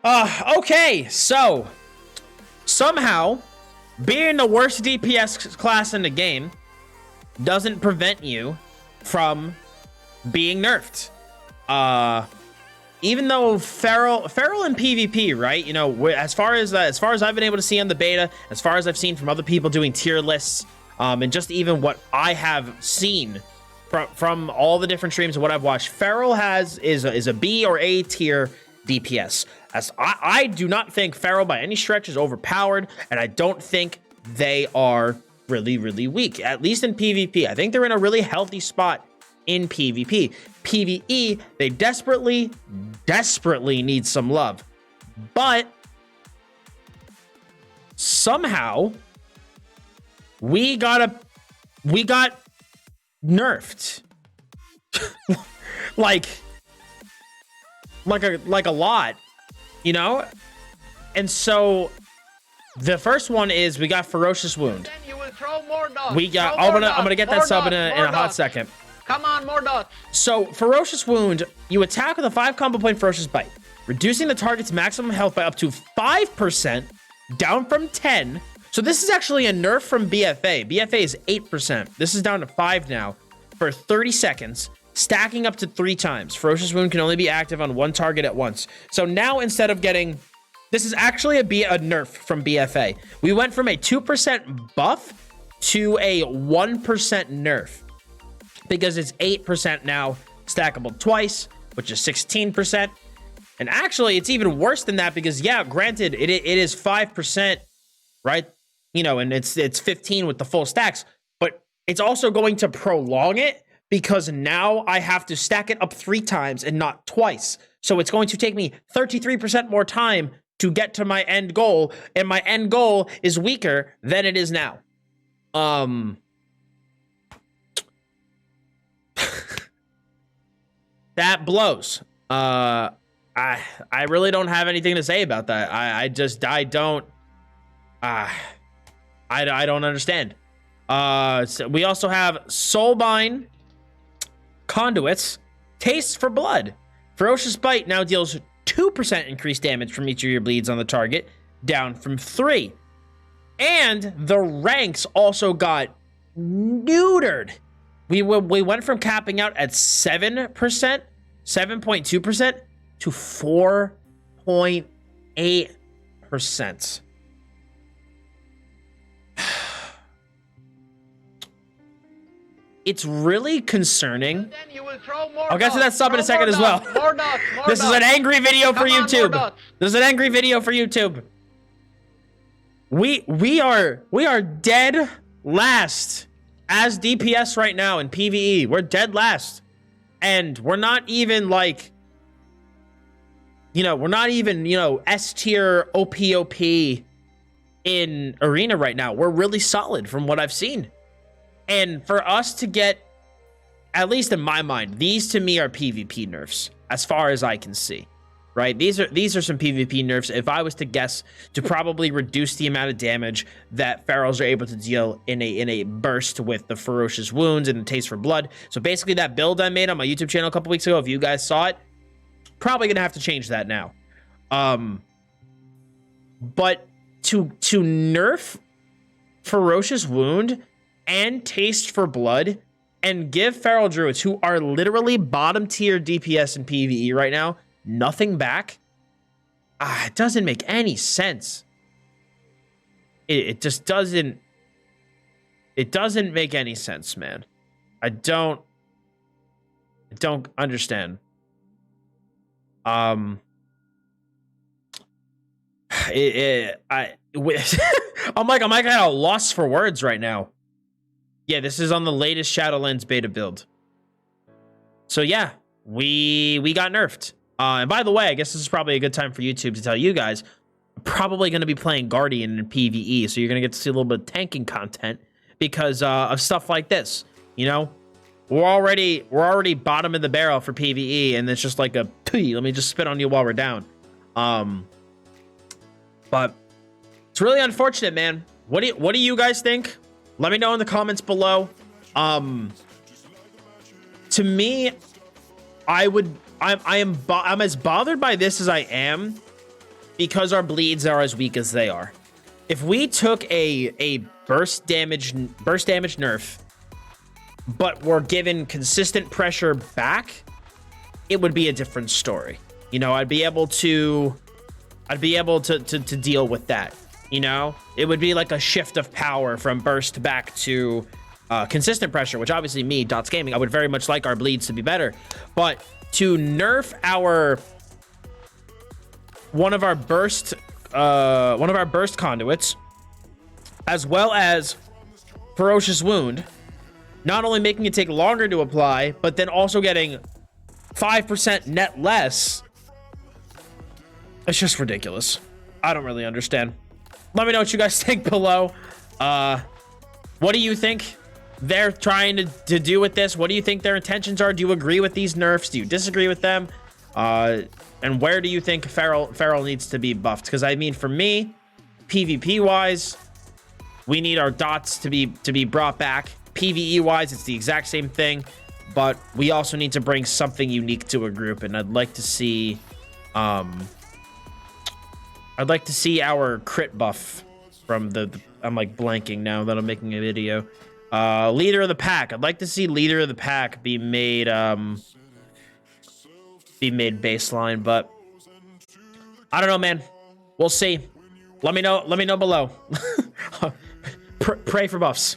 Okay, so somehow being the worst DPS class in the game doesn't prevent you from being nerfed. Even though Feral in PvP, right? You know, as far as I've been able to see on the beta, as far as I've seen from other people doing tier lists, and just even what I have seen from all the different streams of what I've watched, Feral is a B or A tier DPS. As I do not think Feral by any stretch is overpowered, and I don't think they are really, really weak, at least in PvP. I think they're in a really healthy spot in PvP. PvE, they desperately need some love. But somehow we got nerfed. like a lot, you know? And so the first one is we got Ferocious Wound. We got I'm gonna get that sub in a hot second. Come on, more dots. So Ferocious Wound, you attack with a 5 combo point Ferocious Bite, reducing the target's maximum health by up to 5%, down from 10. So this is actually a nerf from BFA. BFA is 8%. This is down to 5 now for 30 seconds, stacking up to 3 times. Ferocious Wound can only be active on 1 target at once. So now instead of getting, this is actually a nerf from BFA. We went from a 2% buff to a 1% nerf, because it's 8% now, stackable twice, which is 16%. And actually, it's even worse than that because, yeah, granted, it is 5%, right? You know, and it's 15 with the full stacks, but it's also going to prolong it because now I have to stack it up 3 times and not twice. So it's going to take me 33% more time to get to my end goal, and my end goal is weaker than it is now. That blows. I really don't have anything to say about that. I don't understand. So we also have Soulbind Conduits, Taste for Blood. Ferocious Bite now deals 2% increased damage from each of your bleeds on the target, down from 3. And the ranks also got neutered. We went from capping out at 7%, 7.2% to 4.8%. It's really concerning. I'll get to that sub in a second as well. This is an angry video for YouTube. This is an angry video for YouTube. We are dead last as DPS right now in PvE. We're dead last. And we're not even like, we're not even, S tier OPOP in Arena right now. We're really solid from what I've seen. And for us to get, at least in my mind, these to me are PvP nerfs as far as I can see, right? These are some PvP nerfs. If I was to guess, to probably reduce the amount of damage that Ferals are able to deal in a burst with the Ferocious Wounds and the Taste for Blood. So basically that build I made on my YouTube channel a couple weeks ago, if you guys saw it, probably gonna have to change that now. But to nerf Ferocious Wound and Taste for Blood and give Feral Druids, who are literally bottom tier DPS in PvE right now, nothing back, it doesn't make any sense. It just doesn't. It doesn't make any sense, man. I don't understand. I'm like kind of lost for words right now. Yeah, this is on the latest Shadowlands beta build. So yeah, we got nerfed. And by the way, I guess this is probably a good time for YouTube to tell you guys, I'm probably going to be playing Guardian in PvE, so you're going to get to see a little bit of tanking content because of stuff like this. You know, we're already bottom of the barrel for PvE, and it's just like a let me just spit on you while we're down. But it's really unfortunate, man. What do you guys think? Let me know in the comments below. To me, I'm as bothered by this as I am because our bleeds are as weak as they are. If we took a burst damage nerf, but were given consistent pressure back, it would be a different story. You know, I'd be able to deal with that. You know, it would be like a shift of power from burst back to consistent pressure, which obviously me, Dots Gaming, I would very much like our bleeds to be better. But to nerf one of our burst conduits, as well as Ferocious Wound, not only making it take longer to apply, but then also getting 5% net less. It's just ridiculous. I don't really understand. Let me know what you guys think below. What do you think they're trying to do with this? What do you think their intentions are? Do you agree with these nerfs? Do you disagree with them? And where do you think Feral needs to be buffed? Because I mean, for me, PvP wise, we need our dots to be brought back. PvE wise, it's the exact same thing, but we also need to bring something unique to a group, and I'd like to see our crit buff from the I'm like blanking now that I'm making a video. Leader of the pack. I'd like to see leader of the pack be made baseline, but I don't know, man. We'll see. Let me know below. Pray for buffs.